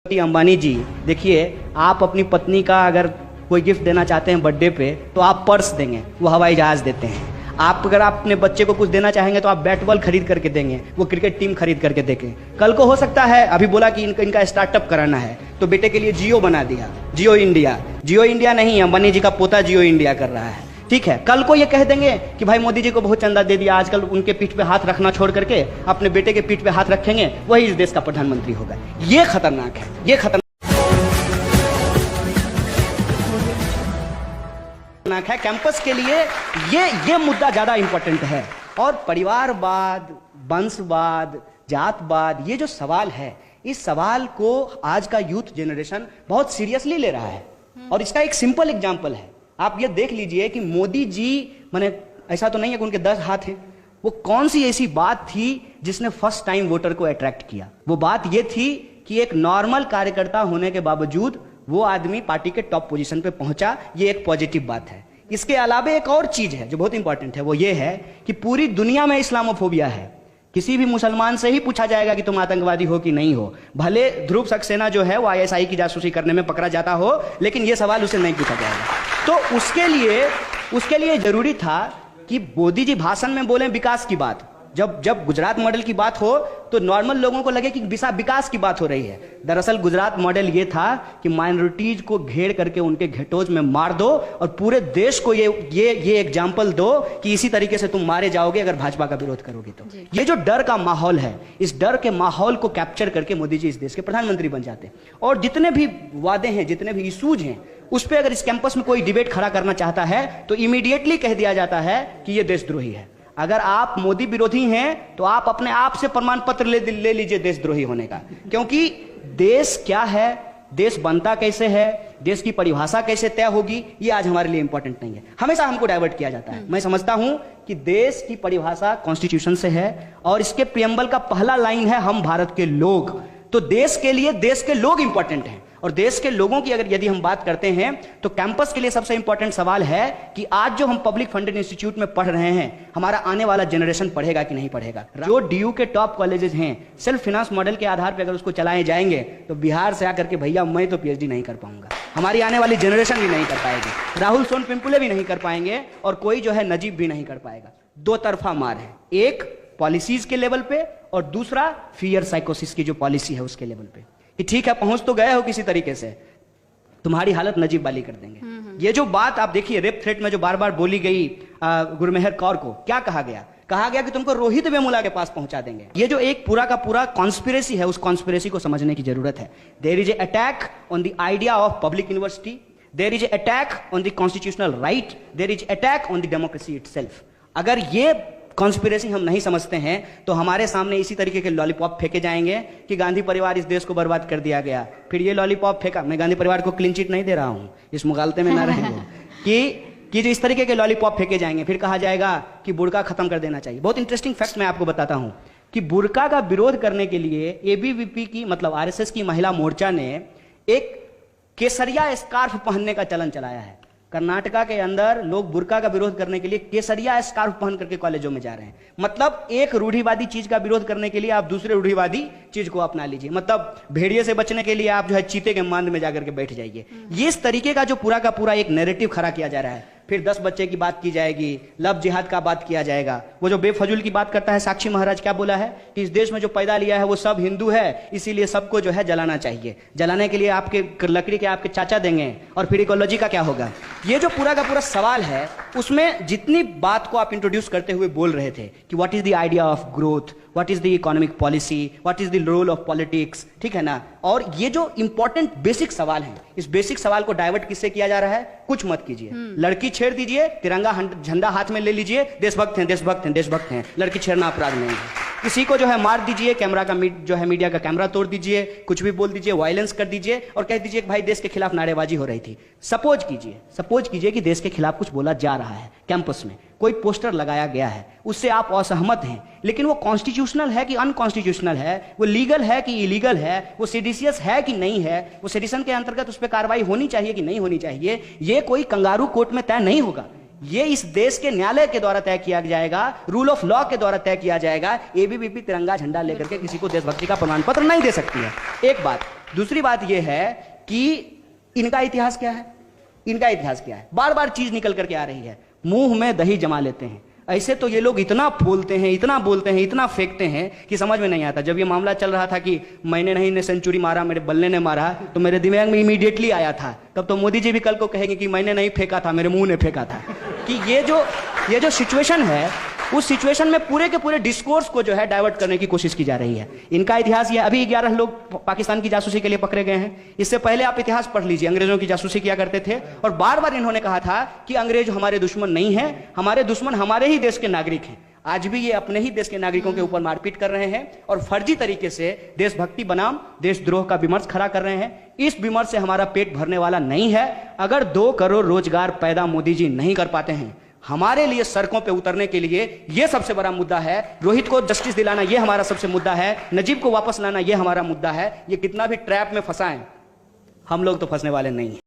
अंबानी जी, देखिए आप अपनी पत्नी का अगर कोई गिफ्ट देना चाहते हैं बर्थडे पे तो आप पर्स देंगे, वो हवाई जहाज देते हैं। आप अगर आप अपने बच्चे को कुछ देना चाहेंगे तो आप बैट बॉल खरीद करके देंगे, वो क्रिकेट टीम खरीद करके देंगे। कल को हो सकता है, अभी बोला कि इनका स्टार्टअप कराना है तो बेटे के लिए जियो बना दिया, जियो इंडिया। जियो इंडिया नहीं, अंबानी जी का पोता जियो इंडिया कर रहा है, ठीक है। कल को ये कह देंगे कि भाई मोदी जी को बहुत चंदा दे दिया, आजकल उनके पीठ पे हाथ रखना छोड़ करके अपने बेटे के पीठ पे हाथ रखेंगे, वही इस देश का प्रधानमंत्री होगा। ये खतरनाक है, ये खतरनाक है कैंपस के लिए। ये मुद्दा ज्यादा इंपॉर्टेंट है। और परिवारवाद, वंशवाद, जातवाद, ये जो सवाल है, इस सवाल को आज का यूथ जनरेशन बहुत सीरियसली ले रहा है। और इसका एक सिंपल एग्जांपल है, आप ये देख लीजिए कि मोदी जी, माने ऐसा तो नहीं है कि उनके 10 हाथ हैं, वो कौन सी ऐसी बात थी जिसने फर्स्ट टाइम वोटर को अट्रैक्ट किया। वो बात ये थी कि एक नॉर्मल कार्यकर्ता होने के बावजूद वो आदमी पार्टी के टॉप पोजीशन पे पहुंचा। ये एक पॉजिटिव बात है। इसके अलावा एक और चीज है जो बहुत इंपॉर्टेंट है, वो ये है कि पूरी दुनिया में इस्लामोफोबिया है। किसी भी मुसलमान से ही पूछा जाएगा कि तुम आतंकवादी हो कि नहीं हो, भले ध्रुव सक्सेना जो है वो आईएसआई की जासूसी करने में पकड़ा जाता हो, लेकिन यह सवाल उसे नहीं पूछा जाएगा। तो उसके लिए जरूरी था कि मोदी जी भाषण में बोले विकास की बात। जब गुजरात मॉडल की बात हो तो नॉर्मल लोगों को लगे कि विकास की बात हो रही है। दरअसल गुजरात मॉडल ये था कि माइनॉरिटीज को घेर करके उनके घेटोज में मार दो और पूरे देश को ये एग्जाम्पल दो कि इसी तरीके से तुम मारे जाओगे अगर भाजपा का विरोध करोगे तो। ये जो डर का माहौल है, इस डर के माहौल को कैप्चर करके मोदी जी इस देश के प्रधानमंत्री बन जाते हैं। और जितने भी वादे हैं, जितने भी इशूज हैं, उस पर अगर इस कैंपस में कोई डिबेट खड़ा करना चाहता है तो इमीडिएटली कह दिया जाता है कि यह देशद्रोही है। अगर आप मोदी विरोधी हैं तो आप अपने आप से प्रमाण पत्र ले लीजिए देशद्रोही होने का। क्योंकि देश क्या है, देश बनता कैसे है, देश की परिभाषा कैसे तय होगी, ये आज हमारे लिए इंपॉर्टेंट नहीं है। हमेशा हमको डाइवर्ट किया जाता है। मैं समझता हूं कि देश की परिभाषा कॉन्स्टिट्यूशन से है और इसके प्रियम्बल का पहला लाइन है हम भारत के लोग। तो देश के लिए देश के लोग इंपॉर्टेंट हैं। और देश के लोगों की अगर यदि हम बात करते हैं तो कैंपस के लिए सबसे इंपॉर्टेंट सवाल है कि आज जो हम पब्लिक फंडेड इंस्टीट्यूट में पढ़ रहे हैं, हमारा आने वाला जनरेशन पढ़ेगा कि नहीं पढ़ेगा। जो डीयू के टॉप कॉलेजेस हैं, सेल्फ फाइनेंस मॉडल के आधार पर अगर उसको चलाए जाएंगे तो बिहार से आकर के भैया मैं तो पीएचडी नहीं कर पाऊंगा, हमारी आने वाली जनरेशन भी नहीं कर पाएगी, राहुल सोनपिंपुले भी नहीं कर पाएंगे और कोई जो है नजीब भी नहीं कर पाएगा। दो तरफा मार है, एक पॉलिसीज के लेवल पे और दूसरा फियर साइकोसिस की जो पॉलिसी है उसके लेवल पे कि ठीक है पहुंच तो गए हो किसी तरीके से, तुम्हारी हालत नजीब वाली कर देंगे। ये जो बात आप देखिए रेप थ्रेट में जो बार बार बोली गई गुरमेहर कौर को, क्या कहा गया कि तुमको रोहित वेमुला के पास पहुंचा देंगे। ये जो एक पूरा का पूरा कॉन्स्पिरेसी है, उस कॉन्स्पिरेसी को समझने की जरूरत है। There is a attack on the idea of public university, there is a attack on the constitutional right, there is attack on the democracy itself. अगर ये कॉन्स्पिरेसी हम नहीं समझते हैं तो हमारे सामने इसी तरीके के लॉलीपॉप फेंके जाएंगे कि गांधी परिवार इस देश को बर्बाद कर दिया गया। फिर ये लॉलीपॉप फेंका, मैं गांधी परिवार को क्लीन चिट नहीं दे रहा हूं, इस मुगालते में ना रहे कि जो इस तरीके के लॉलीपॉप फेंके जाएंगे, फिर कहा जाएगा कि बुर्का खत्म कर देना चाहिए। बहुत इंटरेस्टिंग फैक्ट मैं आपको बताता हूं कि बुर्का का विरोध करने के लिए एबीवीपी की मतलब आरएसएस की महिला मोर्चा ने एक केसरिया स्कार्फ पहनने का चलन चलाया है। कर्नाटका के अंदर लोग बुर्का का विरोध करने के लिए केसरिया स्कार्फ पहन करके कॉलेजों में जा रहे हैं। मतलब एक रूढ़िवादी चीज का विरोध करने के लिए आप दूसरे रूढ़िवादी चीज को अपना लीजिए। मतलब भेड़िए से बचने के लिए आप जो है चीते के मांद में जाकर के बैठ जाइए। ये इस तरीके का जो पूरा का पूरा एक नैरेटिव खड़ा किया जा रहा है। फिर 10 बच्चे की बात की जाएगी, लव जिहाद का बात किया जाएगा। वो जो बेफजूल की बात करता है, साक्षी महाराज क्या बोला है कि इस देश में जो पैदा लिया है वो सब हिंदू है, इसीलिए सबको जो है जलाना चाहिए। जलाने के लिए आपके लकड़ी के आपके चाचा देंगे और फिर इकोलॉजी का क्या होगा। ये जो पूरा का पूरा सवाल है, उसमें जितनी बात को आप इंट्रोड्यूस करते हुए बोल रहे थे कि what is the idea of growth, what is the economic policy, what is the role of politics, ठीक है ना। और ये जो इंपॉर्टेंट बेसिक सवाल है, इस बेसिक सवाल को डाइवर्ट किससे किया जा रहा है। कुछ मत कीजिए, लड़की छेड़ दीजिए, तिरंगा झंडा हाथ में ले लीजिए, देशभक्त हैं देशभक्त हैं देशभक्त हैं, लड़की छेड़ना अपराध नहीं है। किसी को जो है मार दीजिए, कैमरा का जो है मीडिया का कैमरा तोड़ दीजिए, कुछ भी बोल दीजिए, वायलेंस कर दीजिए और कह दीजिए कि भाई देश के खिलाफ नारेबाजी हो रही थी। सपोज कीजिए कि देश के खिलाफ कुछ बोला जा रहा है, कैंपस में कोई पोस्टर लगाया गया है, उससे आप असहमत हैं, लेकिन वो कॉन्स्टिट्यूशनल है कि अनकॉन्स्टिट्यूशनल है, वो लीगल है कि इलीगल है, वो सेडिशियस है कि नहीं है, वो सेडिशन के अंतर्गत उस पर कार्रवाई होनी चाहिए कि नहीं होनी चाहिए, ये कोई कंगारू कोर्ट में तय नहीं होगा। ये इस देश के न्यायालय के द्वारा तय किया जाएगा, रूल ऑफ लॉ के द्वारा तय किया जाएगा। एबीवीपी तिरंगा झंडा लेकर के किसी को देशभक्ति का प्रमाण पत्र नहीं दे सकती है। एक बात। दूसरी बात यह है कि इनका इतिहास क्या है, इनका इतिहास क्या है। बार बार चीज निकल करके आ रही है, मुंह में दही जमा लेते हैं। ऐसे तो ये लोग इतना बोलते हैं, इतना बोलते हैं, इतना फेंकते हैं कि समझ में नहीं आता। जब ये मामला चल रहा था कि मैंने नहीं ने सेंचुरी मारा, मेरे बल्ले ने मारा, तो मेरे दिमाग में इमीडिएटली आया था, तब तो मोदी जी भी कल को कहेंगे कि मैंने नहीं फेंका था, मेरे मुंह ने फेंका था। कि ये जो सिचुएशन है, उस सिचुएशन में पूरे के पूरे डिस्कोर्स को जो है डाइवर्ट करने की कोशिश की जा रही है। इनका इतिहास ये, अभी 11 लोग पाकिस्तान की जासूसी के लिए पकड़े गए हैं। इससे पहले आप इतिहास पढ़ लीजिए, अंग्रेजों की जासूसी किया करते थे और बार बार इन्होंने कहा था कि अंग्रेज हमारे दुश्मन नहीं है, हमारे दुश्मन हमारे ही देश के नागरिक हैं। आज भी ये अपने ही देश के नागरिकों के ऊपर मारपीट कर रहे हैं और फर्जी तरीके से देशभक्ति बनाम देशद्रोह का विमर्श खड़ा कर रहे हैं। इस विमर्श से हमारा पेट भरने वाला नहीं है। अगर 2 करोड़ रोजगार पैदा मोदी जी नहीं कर पाते हैं, हमारे लिए सड़कों पे उतरने के लिए यह सबसे बड़ा मुद्दा है। रोहित को जस्टिस दिलाना यह हमारा सबसे मुद्दा है। नजीब को वापस लाना यह हमारा मुद्दा है। ये कितना भी ट्रैप में फंसाएं, हम लोग तो फंसने वाले नहीं हैं।